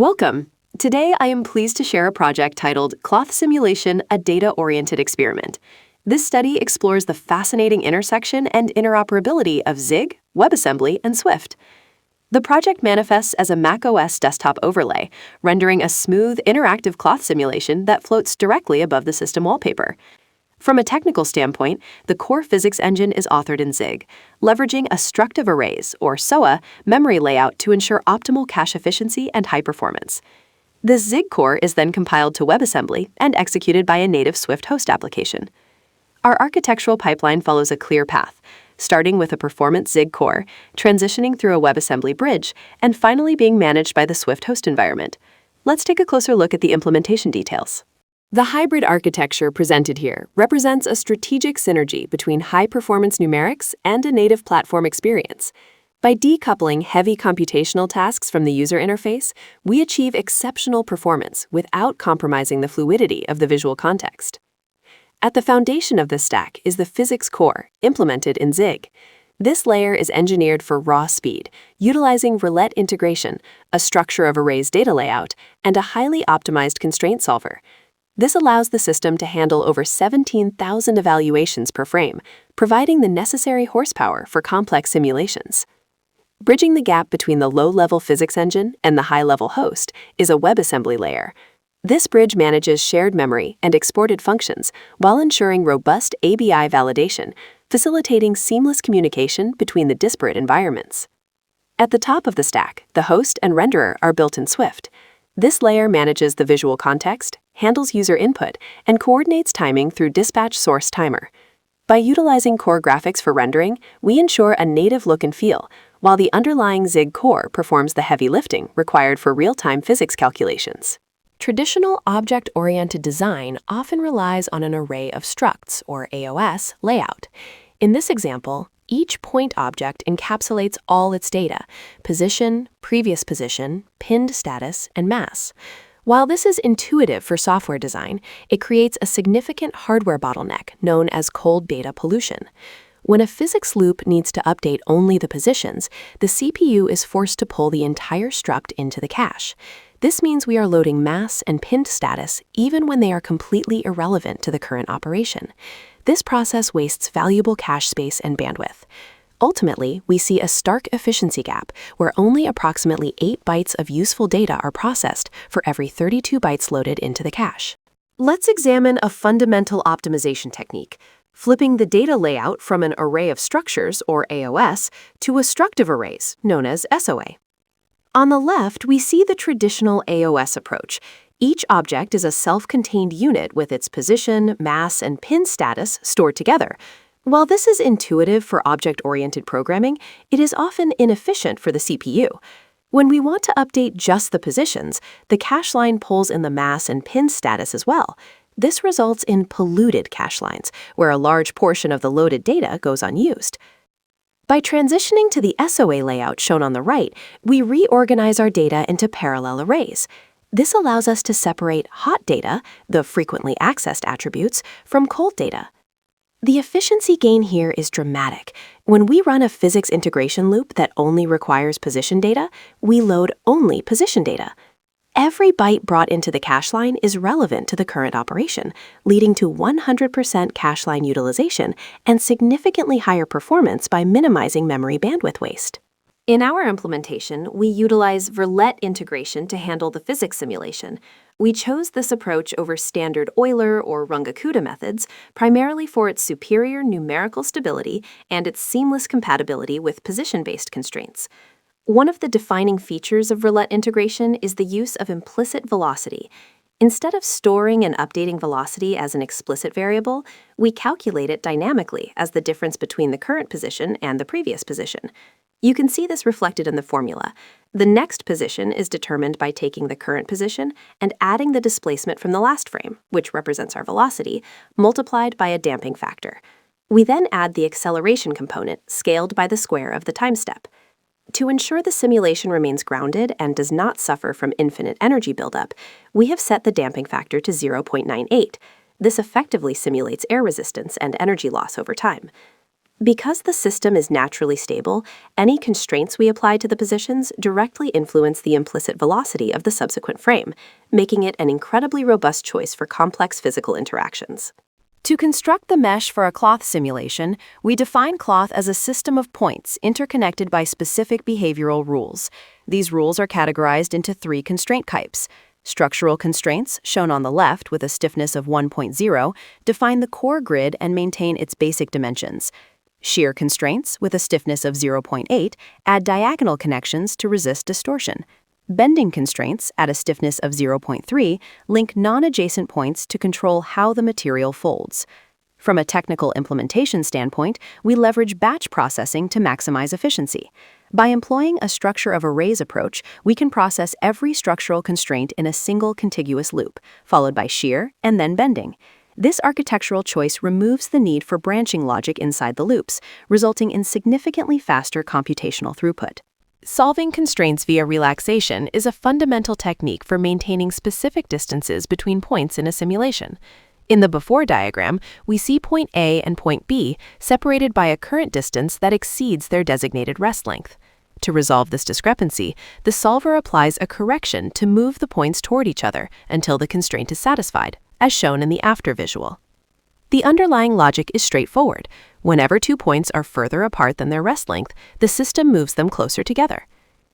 Welcome! Today I am pleased to share a project titled Cloth Simulation, a Data-Oriented Experiment. This study explores the fascinating intersection and interoperability of Zig, WebAssembly, and Swift. The project manifests as a macOS desktop overlay, rendering a smooth, interactive cloth simulation that floats directly above the system wallpaper. From a technical standpoint, the core physics engine is authored in Zig, leveraging a structive arrays, or SOA, memory layout to ensure optimal cache efficiency and high performance. This Zig core is then compiled to WebAssembly and executed by a native Swift host application. Our architectural pipeline follows a clear path, starting with a performance Zig core, transitioning through a WebAssembly bridge, and finally being managed by the Swift host environment. Let's take a closer look at the implementation details. The hybrid architecture presented here represents a strategic synergy between high-performance numerics and a native platform experience. By decoupling heavy computational tasks from the user interface, we achieve exceptional performance without compromising the fluidity of the visual context. At the foundation of this stack is the physics core, implemented in Zig. This layer is engineered for raw speed, utilizing Verlet integration, a structure of arrays data layout, and a highly optimized constraint solver. This allows the system to handle over 17,000 evaluations per frame, providing the necessary horsepower for complex simulations. Bridging the gap between the low-level physics engine and the high-level host is a WebAssembly layer. This bridge manages shared memory and exported functions while ensuring robust ABI validation, facilitating seamless communication between the disparate environments. At the top of the stack, the host and renderer are built in Swift. This layer manages the visual context, handles user input, and coordinates timing through dispatch source timer. By utilizing core graphics for rendering, we ensure a native look and feel, while the underlying Zig core performs the heavy lifting required for real-time physics calculations. Traditional object-oriented design often relies on an array of structs, or AOS, layout. In this example, each point object encapsulates all its data: position, previous position, pinned status, and mass. While this is intuitive for software design, it creates a significant hardware bottleneck known as cold data pollution. When a physics loop needs to update only the positions, the CPU is forced to pull the entire struct into the cache. This means we are loading mass and pinned status even when they are completely irrelevant to the current operation. This process wastes valuable cache space and bandwidth. Ultimately, we see a stark efficiency gap where only approximately 8 bytes of useful data are processed for every 32 bytes loaded into the cache. Let's examine a fundamental optimization technique, flipping the data layout from an array of structures, or AOS, to a structive arrays, known as SOA. On the left, we see the traditional AOS approach. Each object is a self-contained unit with its position, mass, and pin status stored together. While this is intuitive for object-oriented programming, it is often inefficient for the CPU. When we want to update just the positions, the cache line pulls in the mass and pin status as well. This results in polluted cache lines, where a large portion of the loaded data goes unused. By transitioning to the SOA layout shown on the right, we reorganize our data into parallel arrays. This allows us to separate hot data, the frequently accessed attributes, from cold data. The efficiency gain here is dramatic. When we run a physics integration loop that only requires position data, we load only position data. Every byte brought into the cache line is relevant to the current operation, leading to 100% cache line utilization and significantly higher performance by minimizing memory bandwidth waste. In our implementation, we utilize Verlet integration to handle the physics simulation. We chose this approach over standard Euler or Runge-Kutta methods, primarily for its superior numerical stability and its seamless compatibility with position-based constraints. One of the defining features of Verlet integration is the use of implicit velocity. Instead of storing and updating velocity as an explicit variable, we calculate it dynamically as the difference between the current position and the previous position. You can see this reflected in the formula. The next position is determined by taking the current position and adding the displacement from the last frame, which represents our velocity, multiplied by a damping factor. We then add the acceleration component, scaled by the square of the time step. To ensure the simulation remains grounded and does not suffer from infinite energy buildup, we have set the damping factor to 0.98. This effectively simulates air resistance and energy loss over time. Because the system is naturally stable, any constraints we apply to the positions directly influence the implicit velocity of the subsequent frame, making it an incredibly robust choice for complex physical interactions. To construct the mesh for a cloth simulation, we define cloth as a system of points interconnected by specific behavioral rules. These rules are categorized into 3 constraint types. Structural constraints, shown on the left with a stiffness of 1.0, define the core grid and maintain its basic dimensions. Shear constraints, with a stiffness of 0.8, add diagonal connections to resist distortion. Bending constraints, at a stiffness of 0.3, link non-adjacent points to control how the material folds. From a technical implementation standpoint, we leverage batch processing to maximize efficiency. By employing a structure of arrays approach, we can process every structural constraint in a single contiguous loop, followed by shear and then bending. This architectural choice removes the need for branching logic inside the loops, resulting in significantly faster computational throughput. Solving constraints via relaxation is a fundamental technique for maintaining specific distances between points in a simulation. In the before diagram, we see point A and point B separated by a current distance that exceeds their designated rest length. To resolve this discrepancy, the solver applies a correction to move the points toward each other until the constraint is satisfied, as shown in the after visual. The underlying logic is straightforward. Whenever 2 points are further apart than their rest length, the system moves them closer together.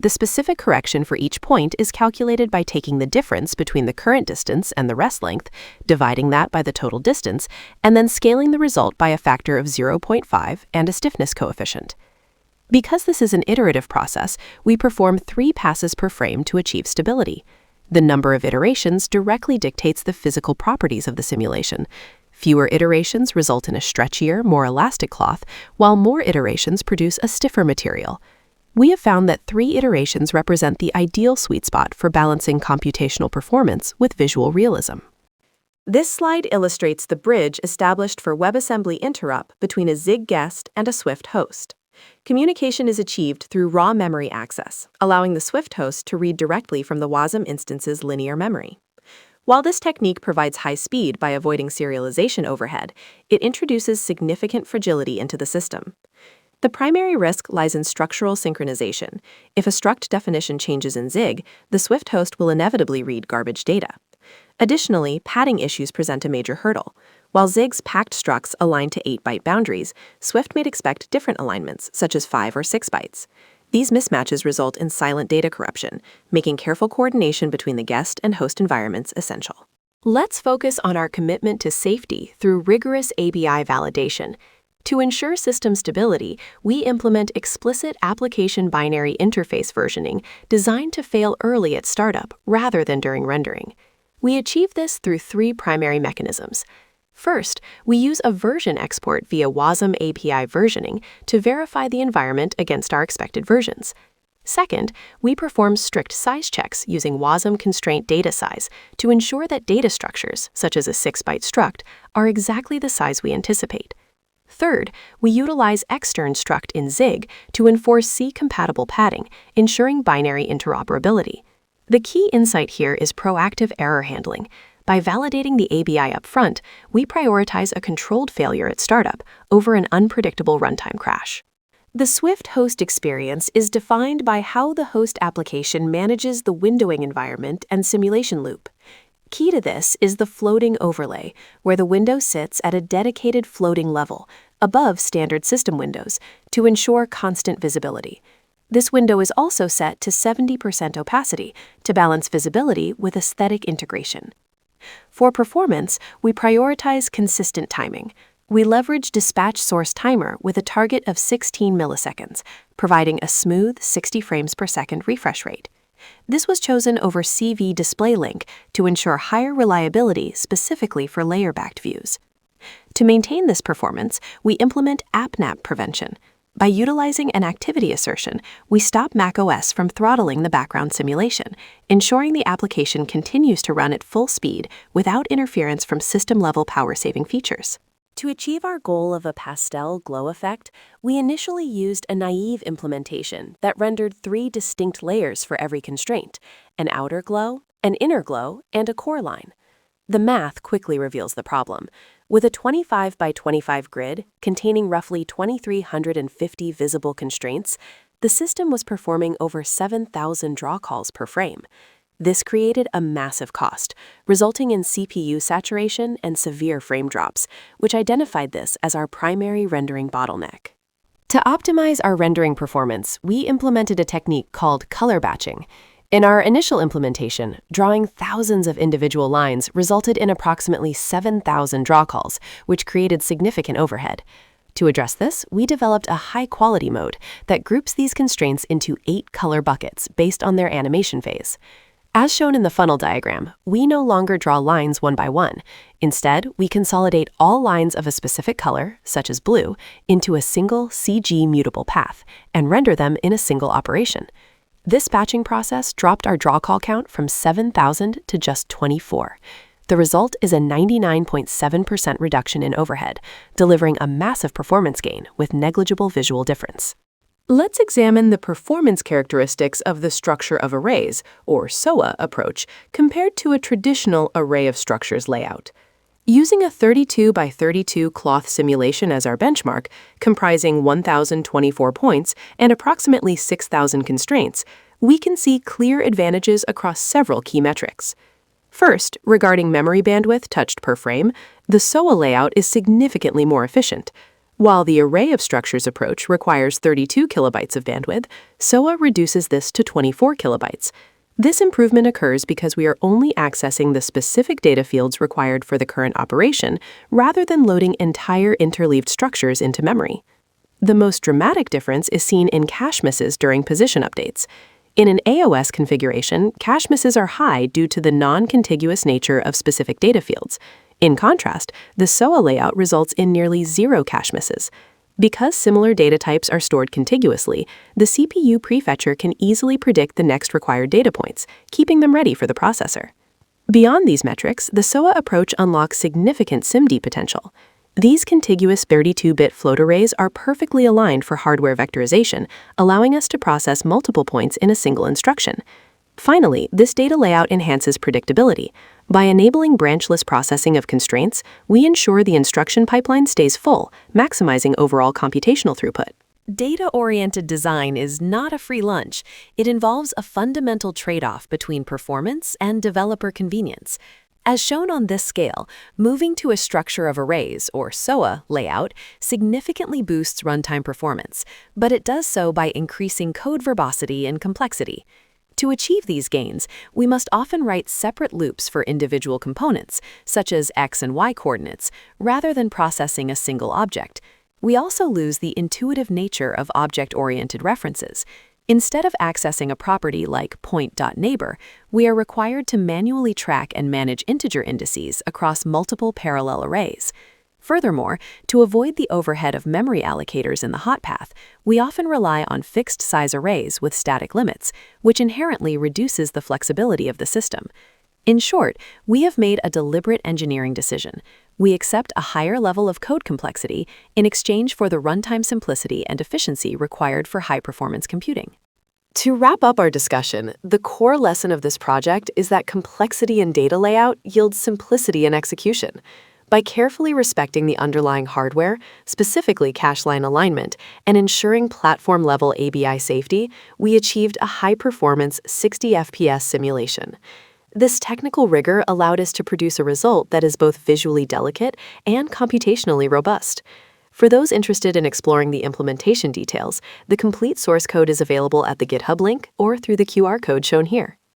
The specific correction for each point is calculated by taking the difference between the current distance and the rest length, dividing that by the total distance, and then scaling the result by a factor of 0.5 and a stiffness coefficient. Because this is an iterative process, we perform 3 passes per frame to achieve stability. The number of iterations directly dictates the physical properties of the simulation. Fewer iterations result in a stretchier, more elastic cloth, while more iterations produce a stiffer material. We have found that 3 iterations represent the ideal sweet spot for balancing computational performance with visual realism. This slide illustrates the bridge established for WebAssembly Interop between a Zig guest and a Swift host. Communication is achieved through raw memory access, allowing the Swift host to read directly from the WASM instance's linear memory. While this technique provides high speed by avoiding serialization overhead, it introduces significant fragility into the system. The primary risk lies in structural synchronization. If a struct definition changes in Zig, the Swift host will inevitably read garbage data. Additionally, padding issues present a major hurdle. While Zig's packed structs align to 8-byte boundaries, Swift may expect different alignments, such as 5 or 6 bytes. These mismatches result in silent data corruption, making careful coordination between the guest and host environments essential. Let's focus on our commitment to safety through rigorous ABI validation. To ensure system stability, we implement explicit application binary interface versioning designed to fail early at startup rather than during rendering. We achieve this through 3 primary mechanisms. First, we use a version export via WASM API versioning to verify the environment against our expected versions. Second, we perform strict size checks using WASM constraint data size to ensure that data structures, such as a 6-byte struct, are exactly the size we anticipate. Third, we utilize extern struct in Zig to enforce C-compatible padding, ensuring binary interoperability. The key insight here is proactive error handling. By validating the ABI upfront, we prioritize a controlled failure at startup over an unpredictable runtime crash. The Swift host experience is defined by how the host application manages the windowing environment and simulation loop. Key to this is the floating overlay, where the window sits at a dedicated floating level, above standard system windows, to ensure constant visibility. This window is also set to 70% opacity to balance visibility with aesthetic integration. For performance, we prioritize consistent timing. We leverage dispatch source timer with a target of 16 milliseconds, providing a smooth 60 frames per second refresh rate. This was chosen over CV display link to ensure higher reliability specifically for layer-backed views. To maintain this performance, we implement app-nap prevention. By utilizing an activity assertion, we stop macOS from throttling the background simulation, ensuring the application continues to run at full speed without interference from system-level power-saving features. To achieve our goal of a pastel glow effect, we initially used a naive implementation that rendered 3 distinct layers for every constraint: an outer glow, an inner glow, and a core line. The math quickly reveals the problem. With a 25 by 25 grid containing roughly 2,350 visible constraints, the system was performing over 7,000 draw calls per frame. This created a massive cost, resulting in CPU saturation and severe frame drops, which identified this as our primary rendering bottleneck. To optimize our rendering performance, we implemented a technique called color batching. In our initial implementation, drawing thousands of individual lines resulted in approximately 7,000 draw calls, which created significant overhead. To address this, we developed a high-quality mode that groups these constraints into 8 color buckets based on their animation phase. As shown in the funnel diagram, we no longer draw lines one by one. Instead, we consolidate all lines of a specific color, such as blue, into a single CG mutable path and render them in a single operation. This batching process dropped our draw call count from 7,000 to just 24. The result is a 99.7% reduction in overhead, delivering a massive performance gain with negligible visual difference. Let's examine the performance characteristics of the structure of arrays, or SOA approach, compared to a traditional array of structures layout. Using a 32 by 32 cloth simulation as our benchmark, comprising 1,024 points and approximately 6,000 constraints, we can see clear advantages across several key metrics. First, regarding memory bandwidth touched per frame, the SOA layout is significantly more efficient. While the array of structures approach requires 32 kilobytes of bandwidth, SOA reduces this to 24 kilobytes. This improvement occurs because we are only accessing the specific data fields required for the current operation, rather than loading entire interleaved structures into memory. The most dramatic difference is seen in cache misses during position updates. In an AOS configuration, cache misses are high due to the non-contiguous nature of specific data fields. In contrast, the SOA layout results in nearly zero cache misses. Because similar data types are stored contiguously, the CPU prefetcher can easily predict the next required data points, keeping them ready for the processor. Beyond these metrics, the SOA approach unlocks significant SIMD potential. These contiguous 32-bit float arrays are perfectly aligned for hardware vectorization, allowing us to process multiple points in a single instruction. Finally, this data layout enhances predictability. By enabling branchless processing of constraints, we ensure the instruction pipeline stays full, maximizing overall computational throughput. Data-oriented design is not a free lunch. It involves a fundamental trade-off between performance and developer convenience. As shown on this scale, moving to a structure of arrays, or SOA, layout significantly boosts runtime performance, but it does so by increasing code verbosity and complexity. To achieve these gains, we must often write separate loops for individual components, such as X and Y coordinates, rather than processing a single object. We also lose the intuitive nature of object-oriented references. Instead of accessing a property like point.neighbor, we are required to manually track and manage integer indices across multiple parallel arrays. Furthermore, to avoid the overhead of memory allocators in the hot path, we often rely on fixed-size arrays with static limits, which inherently reduces the flexibility of the system. In short, we have made a deliberate engineering decision. We accept a higher level of code complexity in exchange for the runtime simplicity and efficiency required for high-performance computing. To wrap up our discussion, the core lesson of this project is that complexity in data layout yields simplicity in execution. By carefully respecting the underlying hardware, specifically cache line alignment, and ensuring platform-level ABI safety, we achieved a high-performance 60 FPS simulation. This technical rigor allowed us to produce a result that is both visually delicate and computationally robust. For those interested in exploring the implementation details, the complete source code is available at the GitHub link or through the QR code shown here.